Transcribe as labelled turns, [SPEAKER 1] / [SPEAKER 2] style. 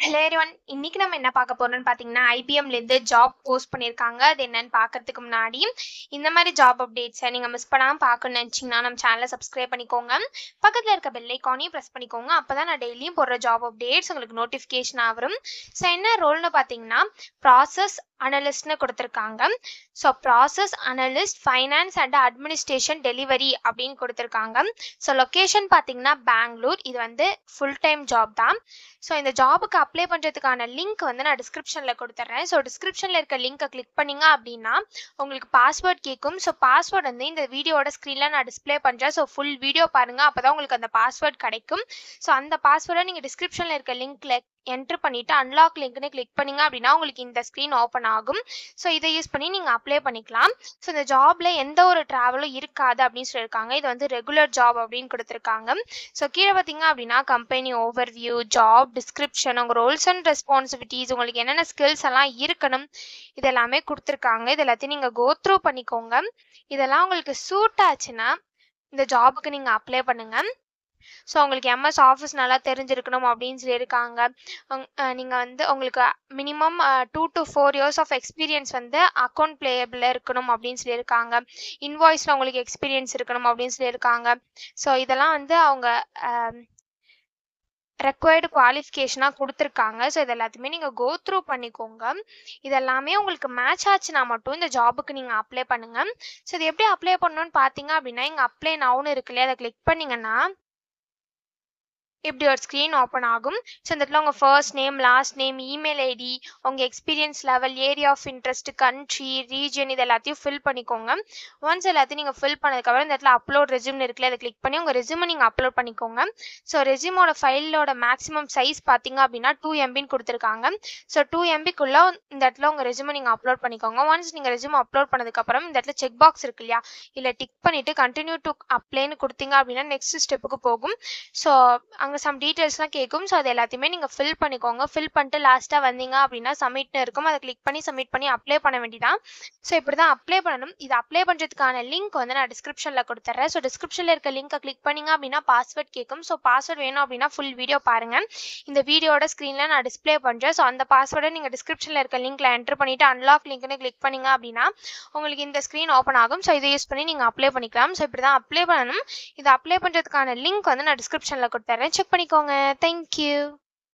[SPEAKER 1] Hello everyone. இன்னைக்கு நம்ம என்ன பார்க்க போறோம்னு பார்த்தீங்கன்னா, ஐபிஎம்லேருந்து ஜாப் போஸ்ட் பண்ணியிருக்காங்க. அது என்னன்னு பார்க்கறதுக்கு முன்னாடி, இந்த மாதிரி ஜாப் அப்டேட்ஸை நீங்கள் மிஸ் பண்ணாமல் பார்க்கணும்னு நினச்சிங்கன்னா, நம்ம சேனலை சப்ஸ்கிரைப் பண்ணிக்கோங்க. பக்கத்தில் இருக்க பெல் ஐக்கானையும் ப்ரெஸ் பண்ணிக்கோங்க. அப்போ தான் நான் டெய்லியும் போடுற ஜாப் அப்டேட்ஸ் உங்களுக்கு நோட்டிஃபிகேஷனாக வரும். ஸோ என்ன ரோல்னு பார்த்தீங்கன்னா, ப்ராசஸ் அனலிஸ்ட்னு கொடுத்துருக்காங்க. So process analyst finance and administration delivery அப்படின்னு கொடுத்துருக்காங்க. ஸோ லொக்கேஷன் பார்த்தீங்கன்னா பெங்களூர். இது வந்து ஃபுல் டைம் ஜாப் தான். ஸோ இந்த ஜாபுக்கு அப்ளை பண்ணுறதுக்கான லிங்க் வந்து நான் டிஸ்கிரிப்ஷனில் கொடுத்துட்றேன். ஸோ டிஸ்கிரிப்ஷனில் இருக்க லிங்க்கை கிளிக் பண்ணிங்க அப்படின்னா உங்களுக்கு பாஸ்வேர்ட் கேட்கும். ஸோ பாஸ்வேர்டு வந்து இந்த வீடியோட ஸ்க்ரீனில் நான் டிஸ்பிளே பண்ணுறேன். ஸோ ஃபுல் வீடியோ பாருங்கள், அப்போ தான் உங்களுக்கு அந்த பாஸ்வேர்ட் கிடைக்கும். ஸோ அந்த பாஸ்வேர்டை நீங்கள் டிஸ்கிரிப்ஷனில் இருக்க லிங்க்கில் என்ட்ரு பண்ணிவிட்டு அன்லாக் லிங்க்னு கிளிக் பண்ணிங்க அப்படின்னா உங்களுக்கு இந்த ஸ்க்ரீன் ஓப்பன் ஆகும். ஸோ இதை யூஸ் பண்ணி நீங்கள் அப்ளை பண்ணிக்கலாம். ஸோ இந்த ஜாபில் எந்த ஒரு ட்ராவலும் இருக்காது அப்படின்னு சொல்லியிருக்காங்க. இது வந்து ரெகுலர் ஜாப் அப்படின்னு கொடுத்துருக்காங்க. ஸோ கீழே பார்த்தீங்க அப்படின்னா கம்பெனி ஓவர்வியூ, ஜாப் டிஸ்கிரிப்ஷன், உங்கள் ரோல்ஸ் அண்ட் ரெஸ்பான்சிபிலிட்டிஸ், உங்களுக்கு என்னென்ன ஸ்கில்ஸ் எல்லாம் இருக்கணும் இதெல்லாமே கொடுத்துருக்காங்க. இது எல்லாத்தையும் நீங்கள் கோ த்ரூ பண்ணிக்கோங்க. இதெல்லாம் உங்களுக்கு சூட் ஆச்சுன்னா இந்த ஜாபுக்கு நீங்கள் அப்ளை பண்ணுங்கள். ஸோ உங்களுக்கு எம்எஸ் ஆஃபீஸ் நல்லா தெரிஞ்சிருக்கணும் அப்படின்னு சொல்லியிருக்காங்க. நீங்கள் வந்து உங்களுக்கு minimum 2 to 4 years of experience account அக்கௌண்ட் பிளேயபிளில் இருக்கணும் அப்படின்னு சொல்லியிருக்காங்க. இன்வாய்ஸில் உங்களுக்கு எக்ஸ்பீரியன்ஸ் இருக்கணும் அப்படின்னு சொல்லியிருக்காங்க. ஸோ இதெல்லாம் வந்து அவங்க ரெக்வயர்டு குவாலிஃபிகேஷனாக கொடுத்துருக்காங்க. ஸோ இது எல்லாத்தையுமே நீங்கள் கோ த்ரூ பண்ணிக்கோங்க. இதெல்லாமே உங்களுக்கு மேட்ச் ஆச்சுன்னா மட்டும் இந்த ஜாபுக்கு நீங்கள் அப்ளை பண்ணுங்கள். ஸோ இது எப்படி அப்ளை பண்ணணும்னு பார்த்தீங்க அப்படின்னா இங்கே அப்ளை நவுன்னு இருக்கு இல்லையா, அதை கிளிக் பண்ணிங்கன்னா இப்படி ஒரு ஸ்க்ரீன் ஓப்பன் ஆகும். ஸோ இந்த இடத்துல உங்கள் first name, last name, email ID, உங்கள் experience level, area of interest, country, region இது எல்லாத்தையும் ஃபில் பண்ணிக்கோங்க. ஒன்ஸ் எல்லாத்தையும் நீங்கள் ஃபில் பண்ணதுக்கப்புறம் இந்த இடத்துல அப்லோட் ரெஸ்யூம்னு இருக்குல்ல, அதை கிளிக் பண்ணி உங்கள் ரெஸ்யூமை நீங்கள் அப்லோட் பண்ணிக்கோங்க. ஸோ ரெஸ்யூமோட ஃபைலோட மேக்ஸிமம் சைஸ் பார்த்தீங்க அப்படின்னா 2 MBன்னு கொடுத்துருக்காங்க. ஸோ 2 MBக்குள்ளே இந்த இடத்துல உங்கள் ரெஸ்யூமை நீங்கள் அப்லோட் பண்ணிக்கோங்க. ஒன்ஸ் நீங்கள் ரெஸ்யூம் அப்லோட் பண்ணதுக்கப்புறம் இந்த இடத்துல செக் பாக்ஸ் இருக்கு இல்லையா, இல்லை டிக் பண்ணிவிட்டு கண்டினியூ டு அப்ளைன்னு கொடுத்தீங்க அப்படின்னா நெக்ஸ்ட் ஸ்டெப்புக்கு போகும். ஸோ அங்கே சம் டீட்டெயில்ஸ்லாம் கேட்கும். ஸோ அது எல்லாத்தையுமே நீங்கள் ஃபில் பண்ணிக்கோங்க. ஃபில் பண்ணிட்டு லாஸ்ட்டாக வந்தீங்க அப்படின்னா சப்மிட்னு இருக்கும், அதை கிளிக் பண்ணி சப்மிட் பண்ணி அப்ளை பண்ண வேண்டியதான். ஸோ இப்படி தான் அப்ளை பண்ணணும். இது அப்ளை பண்ணுறதுக்கான லிங்க் வந்து நான் டிஸ்கிரிப்ஷனில் கொடுத்துட்றேன். ஸோ டிஸ்கிரிப்ஷனில் இருக்க லிங்க்கை கிளிக் பண்ணிங்க அப்படின்னா பாஸ்வேர்ட் கேட்கும். ஸோ பாஸ்வேர்ட் வேணும் அப்படின்னா ஃபுல் வீடியோ பாருங்கள். இந்த வீடியோட ஸ்க்ரீனில் நான் டிஸ்பிளே பண்ணுறேன். ஸோ அந்த பாஸ்வேர்டை நீங்கள் டிஸ்கிரிப்ஷனில் இருக்க லிங்க்கில் என்ட்ரு பண்ணிவிட்டு அன்லாக் லிங்க்னு கிளிக் பண்ணிங்க அப்படின்னா உங்களுக்கு இந்த ஸ்க்ரீன் ஓப்பன் ஆகும். ஸோ இதை யூஸ் பண்ணி நீங்கள் அப்ளை பண்ணிக்கலாம். ஸோ இப்படி தான் அப்ளை பண்ணணும். இதை அப்ளை பண்ணுறதுக்கான லிங்க் வந்து நான் டிஸ்கிரிப்ஷனில் கொடுத்துட்றேன். செக் பண்ணிக்கோங்க. தேங்க்யூ.